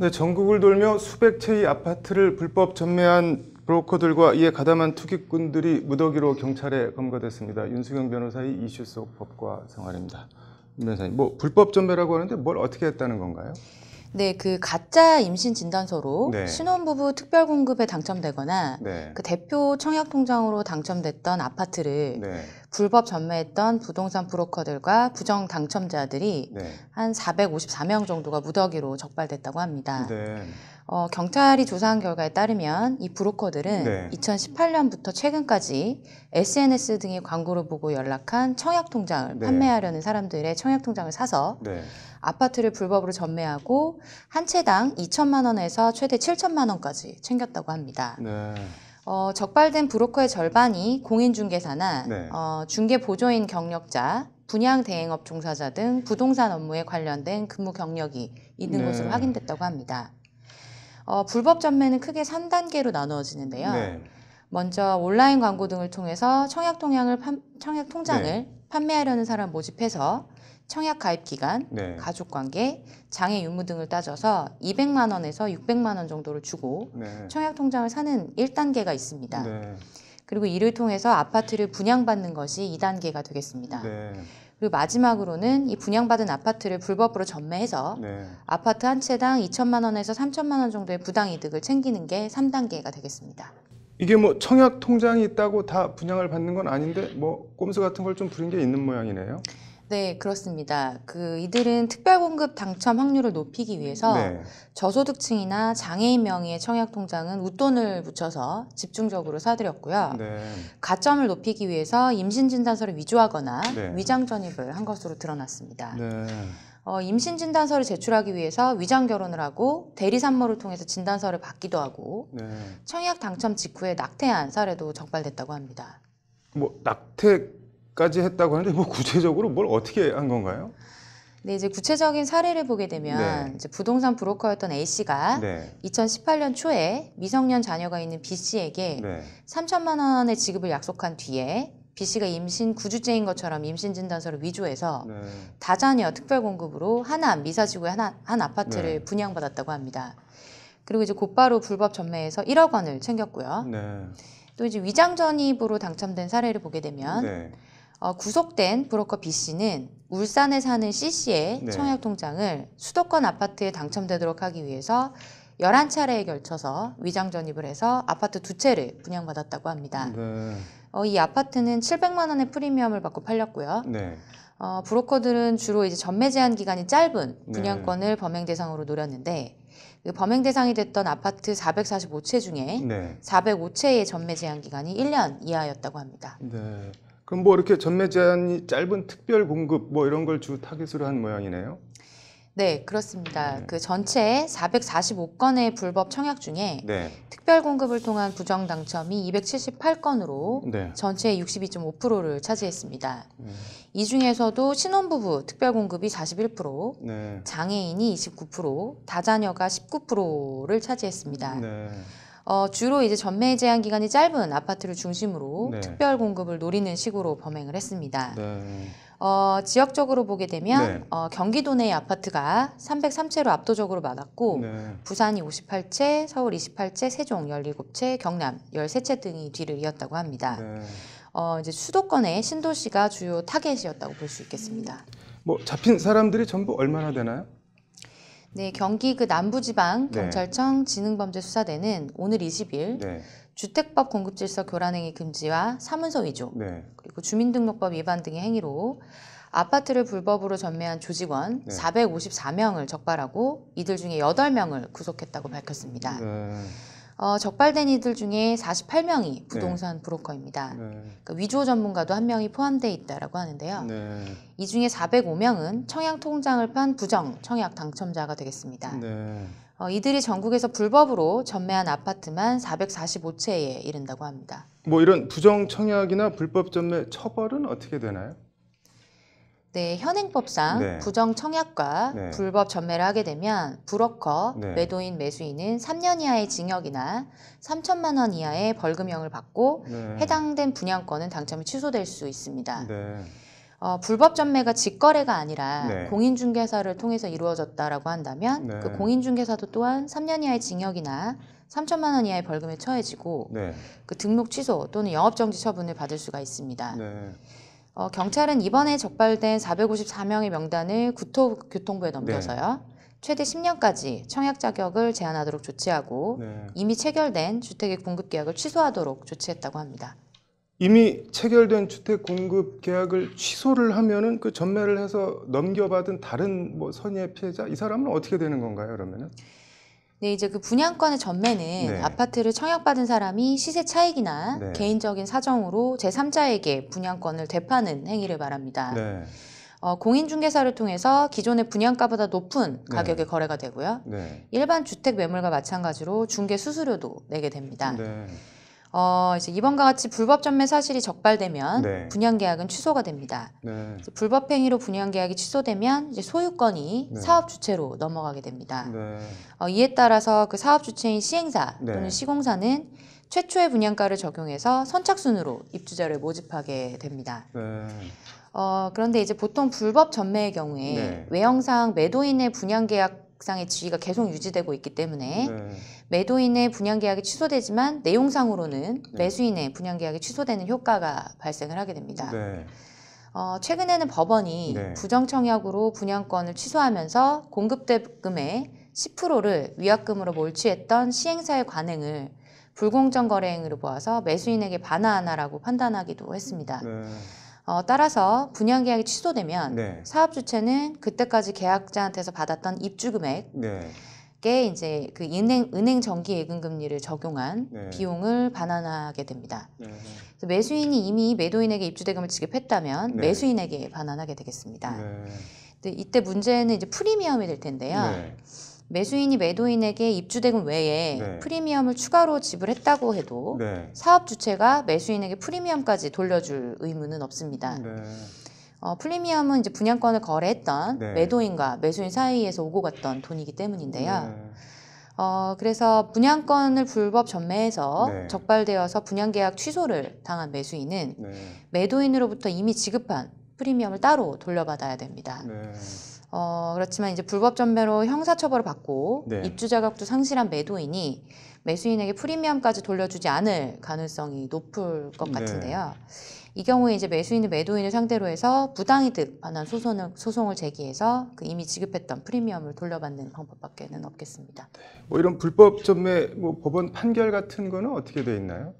네, 전국을 돌며 수백 채의 아파트를 불법 전매한 브로커들과 이에 가담한 투기꾼들이 무더기로 경찰에 검거됐습니다. 윤수경 변호사의 이슈 속 법과 생활입니다. 윤 변호사님, 불법 전매라고 하는데 뭘 어떻게 했다는 건가요? 네, 그 가짜 임신 진단서로 네. 신혼부부 특별 공급에 당첨되거나 네. 그 대표 청약 통장으로 당첨됐던 아파트를 네. 불법 전매했던 부동산 브로커들과 부정 당첨자들이 네. 한 454명 정도가 무더기로 적발됐다고 합니다. 네. 경찰이 조사한 결과에 따르면 이 브로커들은 네. 2018년부터 최근까지 SNS 등의 광고를 보고 연락한 청약 통장을 네. 판매하려는 사람들의 청약 통장을 사서 네. 아파트를 불법으로 전매하고 한 채당 2천만 원에서 최대 7천만 원까지 챙겼다고 합니다. 네. 적발된 브로커의 절반이 공인중개사나 네. 중개보조인 경력자, 분양대행업 종사자 등 부동산 업무에 관련된 근무 경력이 있는 네. 것으로 확인됐다고 합니다. 불법 전매는 크게 3단계로 나누어지는데요. 네. 먼저 온라인 광고 등을 통해서 청약 통장을 네. 판매하려는 사람을 모집해서 청약 가입 기간, 네. 가족관계, 장애 유무 등을 따져서 200만 원에서 600만 원 정도를 주고 네. 청약 통장을 사는 1단계가 있습니다. 네. 그리고 이를 통해서 아파트를 분양받는 것이 2단계가 되겠습니다. 네. 그리고 마지막으로는 이 분양받은 아파트를 불법으로 전매해서 네. 아파트 한 채당 2천만 원에서 3천만 원 정도의 부당이득을 챙기는 게 3단계가 되겠습니다. 이게 청약 통장이 있다고 다 분양을 받는 건 아닌데 꼼수 같은 걸 좀 부린 게 있는 모양이네요. 네, 그렇습니다. 이들은 특별공급 당첨 확률을 높이기 위해서 네. 저소득층이나 장애인 명의의 청약 통장은 웃돈을 붙여서 집중적으로 사들였고요. 네. 가점을 높이기 위해서 임신 진단서를 위조하거나 네. 위장 전입을 한 것으로 드러났습니다. 네. 임신 진단서를 제출하기 위해서 위장 결혼을 하고 대리 산모를 통해서 진단서를 받기도 하고 네. 청약 당첨 직후에 낙태한 사례도 적발됐다고 합니다. 낙태까지 했다고 하는데 구체적으로 뭘 어떻게 한 건가요? 네, 이제 구체적인 사례를 보게 되면 네. 이제 부동산 브로커였던 A 씨가 네. 2018년 초에 미성년 자녀가 있는 B 씨에게 네. 3천만 원의 지급을 약속한 뒤에 B 씨가 임신 9주째인 것처럼 임신 진단서를 위조해서 네. 다자녀 특별 공급으로 하남 미사지구의 한 아파트를 네. 분양받았다고 합니다. 그리고 이제 곧바로 불법 전매해서 1억 원을 챙겼고요. 네. 또 이제 위장 전입으로 당첨된 사례를 보게 되면 네. 구속된 브로커 B 씨는 울산에 사는 C 씨의 네. 청약 통장을 수도권 아파트에 당첨되도록 하기 위해서 11차례에 걸쳐서 위장 전입을 해서 아파트 2채를 분양받았다고 합니다. 네. 이 아파트는 700만 원의 프리미엄을 받고 팔렸고요. 네. 브로커들은 주로 이제 전매 제한 기간이 짧은 네. 분양권을 범행 대상으로 노렸는데 그 범행 대상이 됐던 아파트 445채 중에 네. 405채의 전매 제한 기간이 1년 이하였다고 합니다. 네. 그럼 이렇게 전매 제한이 짧은 특별 공급 이런 걸 주 타깃으로 한 모양이네요. 네, 그렇습니다. 네. 전체 445건의 불법 청약 중에 네. 특별 공급을 통한 부정 당첨이 278건으로 네. 전체의 62.5%를 차지했습니다. 이 중에서도 신혼부부 특별 공급이 41%, 네. 장애인이 29%, 다자녀가 19%를 차지했습니다. 네. 주로 이제 전매 제한 기간이 짧은 아파트를 중심으로 네. 특별 공급을 노리는 식으로 범행을 했습니다. 네. 지역적으로 보게 되면 네. 경기도 내의 아파트가 303채로 압도적으로 많았고 네. 부산이 58채, 서울 28채, 세종 17채, 경남 13채 등이 뒤를 이었다고 합니다. 네. 이제 수도권의 신도시가 주요 타겟이었다고 볼 수 있겠습니다. 잡힌 사람들이 전부 얼마나 되나요? 네, 경기 남부지방 네. 경찰청 지능범죄수사대는 오늘 20일 네. 주택법 공급질서 교란행위 금지와 사문서 위조, 네. 그리고 주민등록법 위반 등의 행위로 아파트를 불법으로 전매한 조직원 네. 454명을 적발하고 이들 중에 8명을 구속했다고 밝혔습니다. 네. 적발된 이들 중에 48명이 부동산 브로커입니다. 네. 그러니까 위조 전문가도 한 명이 포함되어 있다고 하는데요. 네. 이 중에 405명은 청약 통장을 판 부정 청약 당첨자가 되겠습니다. 네. 이들이 전국에서 불법으로 전매한 아파트만 445채에 이른다고 합니다. 이런 부정 청약이나 불법 전매 처벌은 어떻게 되나요? 네, 현행법상 네. 부정 청약과 네. 불법 전매를 하게 되면 브로커, 네. 매도인, 매수인은 3년 이하의 징역이나 3천만 원 이하의 벌금형을 받고 네. 해당된 분양권은 당첨이 취소될 수 있습니다. 네. 불법 전매가 직거래가 아니라 네. 공인중개사를 통해서 이루어졌다라고 한다면 네. 그 공인중개사도 또한 3년 이하의 징역이나 3천만 원 이하의 벌금에 처해지고 네. 그 등록 취소 또는 영업정지 처분을 받을 수가 있습니다. 네. 경찰은 이번에 적발된 454명의 명단을 국토교통부에 넘겨서요. 최대 10년까지 청약 자격을 제한하도록 조치하고 네. 이미 체결된 주택의 공급 계약을 취소하도록 조치했다고 합니다. 이미 체결된 주택 공급 계약을 취소를 하면은 그 전매를 해서 넘겨받은 다른 뭐 선의의 피해자 이 사람은 어떻게 되는 건가요? 그러면은? 네, 이제 그 분양권의 전매는 네. 아파트를 청약받은 사람이 시세 차익이나 네. 개인적인 사정으로 제3자에게 분양권을 되파는 행위를 말합니다. 네. 공인중개사를 통해서 기존의 분양가보다 높은 가격에 네. 거래가 되고요. 네. 일반 주택 매물과 마찬가지로 중개 수수료도 내게 됩니다. 네. 이제 이번과 같이 불법 전매 사실이 적발되면 네. 분양 계약은 취소가 됩니다. 네. 이제 불법 행위로 분양 계약이 취소되면 이제 소유권이 네. 사업 주체로 넘어가게 됩니다. 네. 이에 따라서 그 사업 주체인 시행사 네. 또는 시공사는 최초의 분양가를 적용해서 선착순으로 입주자를 모집하게 됩니다. 네. 그런데 이제 보통 불법 전매의 경우에 네. 외형상 매도인의 분양 계약상의 지위가 계속 유지되고 있기 때문에 네. 매도인의 분양 계약이 취소되지만 내용상으로는 네. 매수인의 분양 계약이 취소되는 효과가 발생을 하게 됩니다. 네. 최근에는 법원이 네. 부정청약으로 분양권을 취소하면서 공급대금의 10%를 위약금으로 몰취했던 시행사의 관행을 불공정 거래 행위로 보아서 매수인에게 반환하라고 판단하기도 했습니다. 네. 따라서 분양 계약이 취소되면 네. 사업 주체는 그때까지 계약자한테서 받았던 입주 금액 네. 게 이제 그 은행 정기 예금 금리를 적용한 네. 비용을 반환하게 됩니다. 네. 그래서 매수인이 이미 매도인에게 입주 대금을 지급했다면 네. 매수인에게 반환하게 되겠습니다. 네. 근데 이때 문제는 이제 프리미엄이 될 텐데요. 네. 매수인이 매도인에게 입주 대금 외에 네. 프리미엄을 추가로 지불했다고 해도 네. 사업 주체가 매수인에게 프리미엄까지 돌려줄 의무는 없습니다. 네. 프리미엄은 이제 분양권을 거래했던 네. 매도인과 매수인 사이에서 오고 갔던 돈이기 때문인데요. 네. 그래서 분양권을 불법 전매해서 네. 적발되어서 분양계약 취소를 당한 매수인은 네. 매도인으로부터 이미 지급한 프리미엄을 따로 돌려받아야 됩니다. 네. 그렇지만 이제 불법 전매로 형사처벌을 받고 네. 입주 자격도 상실한 매도인이 매수인에게 프리미엄까지 돌려주지 않을 가능성이 높을 것 네. 같은데요. 이 경우에 이제 매수인이 매도인을 상대로 해서 부당이득 반환 소송을 제기해서 그 이미 지급했던 프리미엄을 돌려받는 방법밖에는 없겠습니다. 뭐 이런 불법 전매 뭐 법원 판결 같은 거는 어떻게 돼 있나요?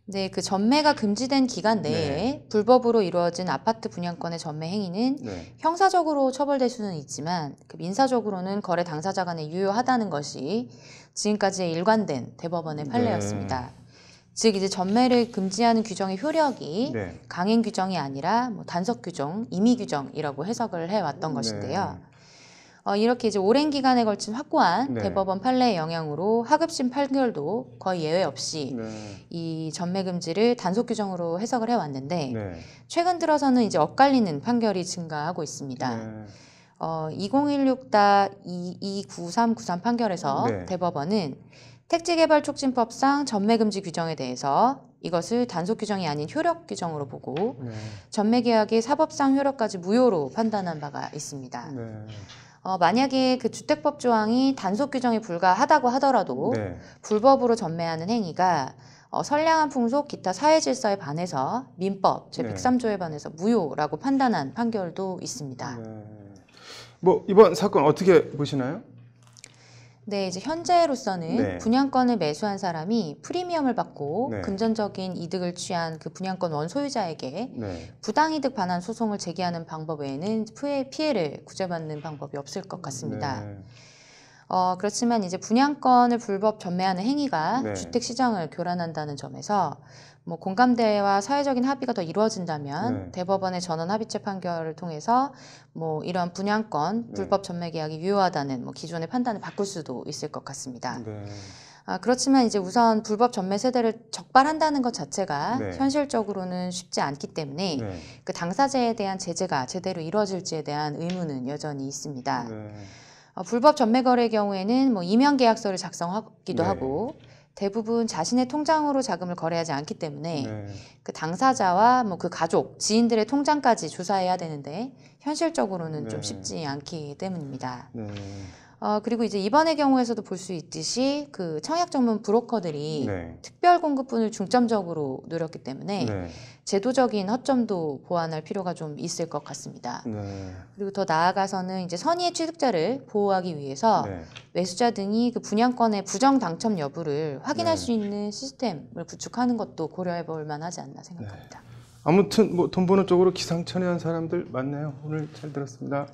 네, 그 전매가 금지된 기간 내에 네. 불법으로 이루어진 아파트 분양권의 전매 행위는 네. 형사적으로 처벌될 수는 있지만 그 민사적으로는 거래 당사자 간에 유효하다는 것이 지금까지의 일관된 대법원의 판례였습니다. 즉 이제 전매를 금지하는 규정의 효력이 네. 강행 규정이 아니라 뭐 단속 규정, 임의 규정이라고 해석을 해왔던 것인데요. 이렇게 이제 오랜 기간에 걸친 확고한 네. 대법원 판례의 영향으로 하급심 판결도 거의 예외 없이 네. 이 전매 금지를 단속 규정으로 해석을 해왔는데 네. 최근 들어서는 이제 엇갈리는 판결이 증가하고 있습니다. 네. 2016-29393 판결에서 네. 대법원은 택지개발촉진법상 전매금지 규정에 대해서 이것을 단속 규정이 아닌 효력 규정으로 보고 네. 전매계약의 사법상 효력까지 무효로 판단한 바가 있습니다. 네. 만약에 그 주택법 조항이 단속 규정에 불과하다고 하더라도 네. 불법으로 전매하는 행위가 선량한 풍속 기타 사회 질서에 반해서 민법 제103조에 반해서 무효라고 판단한 판결도 있습니다. 네. 뭐 이번 사건 어떻게 보시나요? 네, 이제 현재로서는 네. 분양권을 매수한 사람이 프리미엄을 받고 네. 금전적인 이득을 취한 그 분양권 원소유자에게 네. 부당이득 반환 소송을 제기하는 방법 외에는 피해를 구제받는 방법이 없을 것 같습니다. 네. 그렇지만 이제 분양권을 불법 전매하는 행위가 네. 주택 시장을 교란한다는 점에서 뭐 공감대와 사회적인 합의가 더 이루어진다면 네. 대법원의 전원 합의체 판결을 통해서 뭐 이런 분양권 불법 전매 계약이 유효하다는 뭐 기존의 판단을 바꿀 수도 있을 것 같습니다. 네. 그렇지만 이제 우선 불법 전매 세대를 적발한다는 것 자체가 네. 현실적으로는 쉽지 않기 때문에 네. 그 당사자에 대한 제재가 제대로 이루어질지에 대한 의문은 여전히 있습니다. 네. 불법 전매 거래의 경우에는 뭐 이면 계약서를 작성하기도 네. 하고 대부분 자신의 통장으로 자금을 거래하지 않기 때문에 네. 그 당사자와 뭐 그 가족, 지인들의 통장까지 조사해야 되는데 현실적으로는 네. 좀 쉽지 않기 때문입니다. 네. 그리고 이제 이번의 경우에서도 볼 수 있듯이 그 청약 전문 브로커들이 네. 특별 공급분을 중점적으로 노렸기 때문에 네. 제도적인 허점도 보완할 필요가 좀 있을 것 같습니다. 네. 그리고 더 나아가서는 이제 선의의 취득자를 보호하기 위해서 네. 매수자 등이 그 분양권의 부정 당첨 여부를 확인할 네. 수 있는 시스템을 구축하는 것도 고려해 볼 만하지 않나 생각합니다. 아무튼 뭐 돈 버는 쪽으로 기상천외한 사람들 많네요. 오늘 잘 들었습니다.